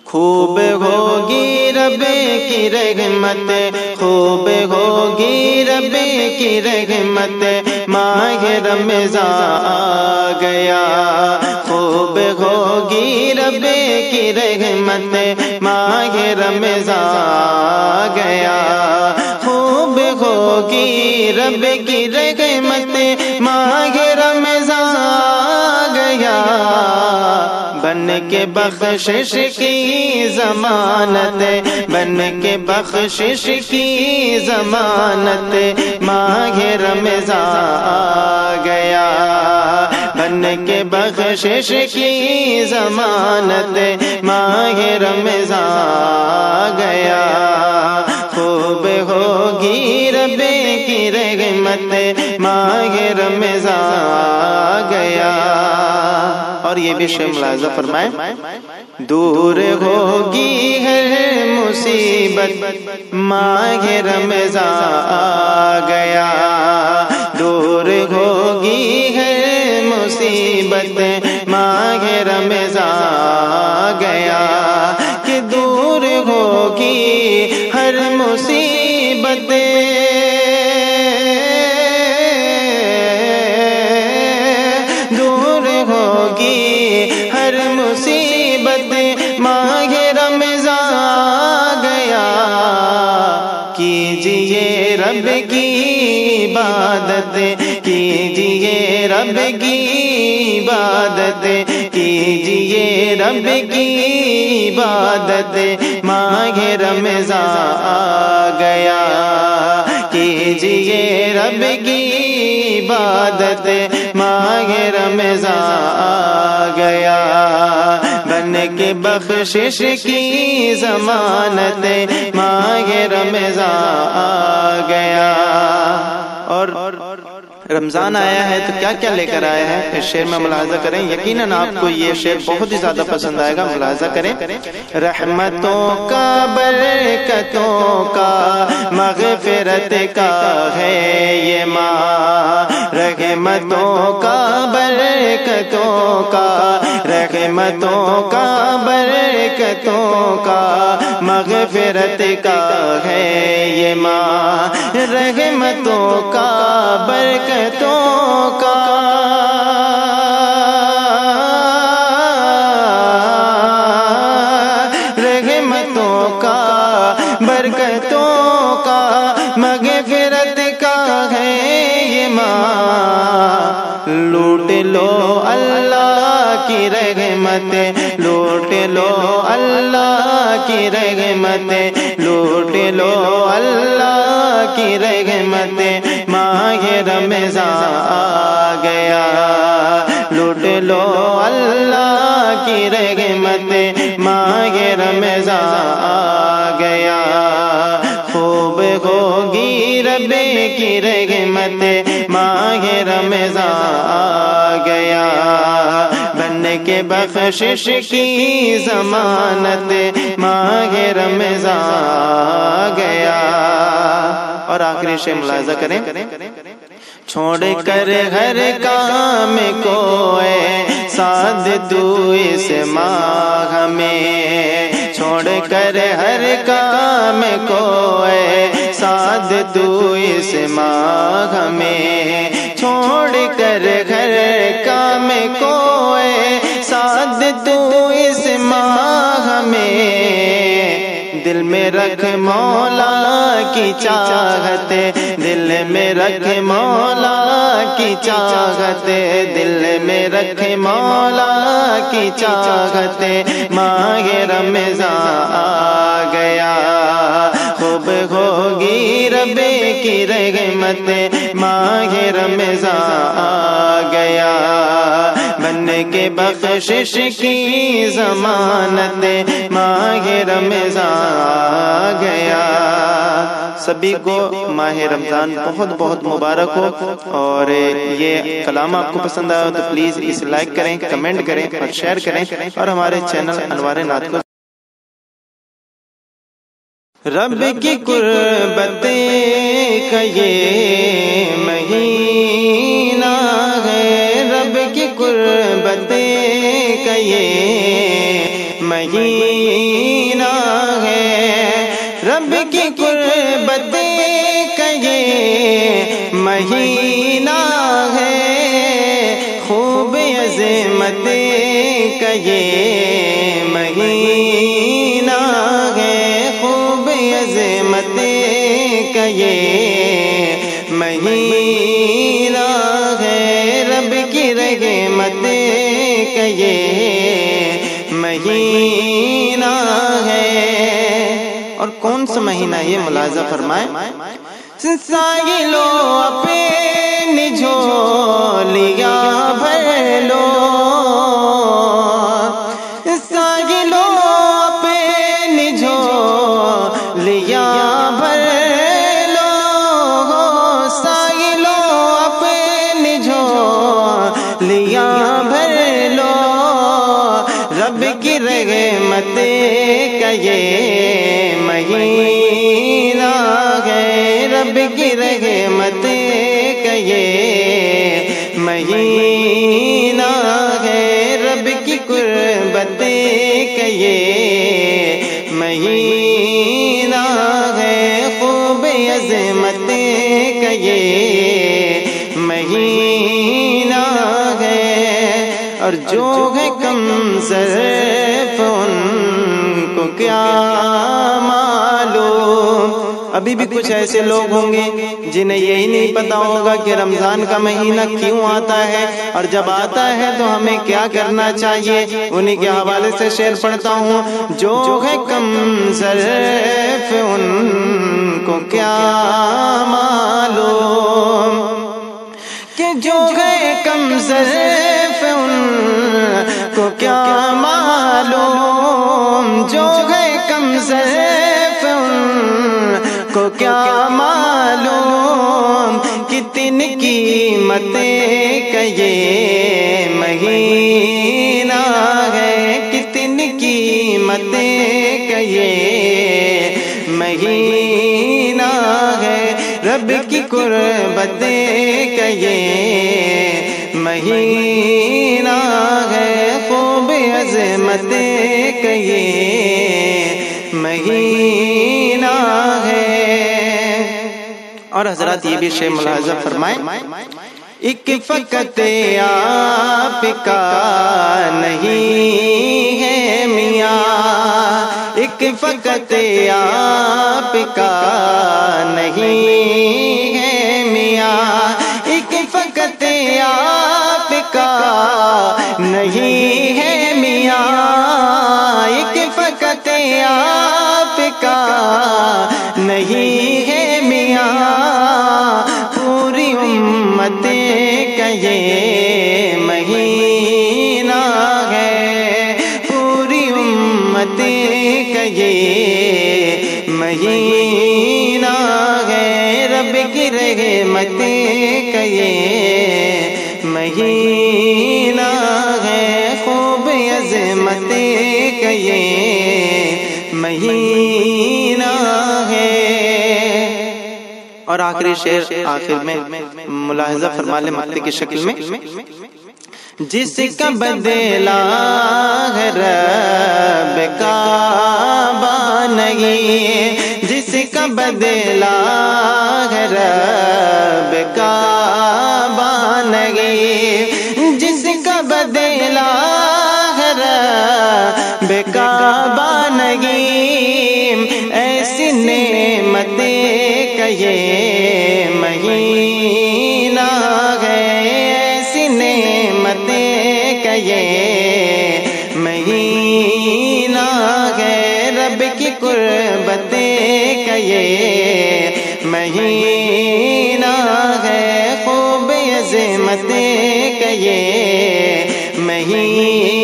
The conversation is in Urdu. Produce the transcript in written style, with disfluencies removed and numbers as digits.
خوب ہوگی رب کی رحمت، خوب ہوگی رب کی رحمت، ماہ رمضان آ گیا۔ خوب ہوگی رب کی رحمت، ماہ رمضان آ گیا۔ خوب ہوگی رب کی رحمت، ماہ رمضان آ گیا۔ بن کے بخشش کی ضمانت، بن کے بخشش کی ضمانت، ماہ رمضان آ گیا۔ بن کے بخشش کی ضمانت، ماہ رمضان آ گیا۔ خوب ہوگی رب کی رحمت، ماہ رمضان آ گیا۔ اور یہ بھی شیخ ملاحظہ فرمائیں، دور ہوگی ہے مصیبت، ماہ رمضان آ گیا۔ دور ہوگی ہے مصیبت، ماہ رمضان آ گیا۔ کہ دور ہوگی ہر مصیبت، دور ہوگی ہر مصیبت، ماہ رمضان آ گیا۔ کیجئے رب کی عبادت، کیجئے رب کی عبادت، کیجئے رب کی عبادت، ماہ رمضان آ گیا۔ کیجئے رب کی عبادت، ماہ رمضان آ گیا۔ بن کے بخشش کی ضمانت، ماہ رمضان آ گیا۔ اور رمضان آیا ہے تو کیا کیا لے کر آیا ہے، اس شعر میں ملاحظہ کریں، یقیناً آپ کو یہ شعر بہت ہی زیادہ پسند آئے گا۔ ملاحظہ کریں، رحمتوں کا، برکتوں کا، مغفرت کا ہے یہ ماہ، رحمتوں کا، برکتوں کا، رحمتوں کا، برکتوں کا، مغفرت کا ہے یہ ماہ، رحمتوں کا، برکتوں کا، رحمتوں کا، برکتوں کا، مغفرت کا ہے یہ ماہ۔ لوٹ لو اللہ کی رحمت، لوٹ لو اللہ کی رحمت، لوٹ لو اللہ کی رحمت، ماہ رمضان آ گیا۔ لوٹ لو اللہ کی رحمت، ماہ رمضان آ گیا۔ خوب ہوگی رب کی رحمت، ماہ رمضان آ گیا۔ بن کے بخشش کی ضمانت، ماہ رمضان آ گیا۔ اور آخری شے ملاحظہ کریں، چھوڑ کر ہر کام کو اے سعد تو اس ماہ میں، چھوڑ کر ہر کام کو اے سعد تو اس ماہ میں، چھوڑ کر ہر کام کو اے سعد تو اس ماہ میں، دل میں رکھ مولا کی چاہت، دل میں رکھ مولا کی چاہت، دل میں رکھ مولا کی چاہت، ماہ رمضان آ گیا۔ خوب ہوگی رب کی رحمت، ماہ رمضان آ گیا۔ بن کے بخشش کی ضمانت، ماہ رمضان آ گیا۔ سبھی کو ماہ رمضان بہت بہت مبارک ہو، اور یہ کلام آپ کو پسند آیا تو پلیز اسے لائک کریں، کمنٹ کریں اور شیئر کریں، اور ہمارے چینل انوار نعت کو رب کی قربت کا یہ مہینہ ہے، رب کی قربت کا یہ مہینہ ہے، رب کی قربت کا یہ مہینہ ہے، خوب عظمت کا یہ مہینہ ہے، خوب عظمت کا یہ مہینہ ہے، رب کی رحمت کا یہ مہینہ ہے۔ اور کون سا مہینہ یہ ملاحظہ فرمائیں، ساحلوں اپنی جھولیاں بھر لو، ساحلوں اپنی جھولیاں بھر لو، ساحلوں اپنی جھولیاں بھر لو، رب کی رحمت کا یہ مہینہ ہے، رب کی رحمت کا یہ مہینہ ہے، رب کی قربت کا یہ مہینہ ہے، خوب عظمت کا یہ مہینہ ہے۔ اور جو ہے کم ظرف ان کو کیا معلوم، ابھی بھی کچھ ایسے لوگ ہوں گے جنہیں یہی نہیں پتا ہوگا کہ رمضان کا مہینہ کیوں آتا ہے، اور جب آتا ہے تو ہمیں کیا کرنا چاہیے۔ انہی کے حوالے سے شعر پڑھتا ہوں، جو ہے کم ظرف ان کو کیا معلوم، کہ جو ہے کم ظرف ان کو کیا معلوم، جو ہے کم ظرف ان کو کیا معلوم، کتنی قیمت کا یہ مہینہ ہے، کتنی قیمت کا یہ مہینہ ہے، رب کی قربت کا یہ مہینہ ہے، خوب عظمت کا یہ مہینہ ہے۔ اور حضرات یہ بھی شے ملاحظہ فرمائیں، ایک فقط آپ کا نہیں ہے میاں، ایک فقط آپ کا نہیں ہے میاں، ایک فقط آپ کا نہیں ہے میاں، ایک فقط آپ کا نہیں ہے میاں، پوری امت کا یہ مہینہ ہے، پوری امت کا یہ مہینہ ہے، رب کی رحمت کا یہ مہینہ ہے، خوب عظمت کا یہ مہینہ ہے۔ اور آخری شعر آخر میں ملاحظہ فرما لیں مقطع کی شکل میں، جس کا بدلہ ہے رب کعبہ نہیں، جس کا بدلہ ہے رب کعبہ نہیں، جس کا بدلہ ہے رب کعبہ نہیں، ایسی نعمت کا یہ مہینہ ہے، ایسی نعمت کا یہ مہینہ ہے، رب کی قربت کا یہ مہینہ ہے، خوب عظمت کا یہ مہینہ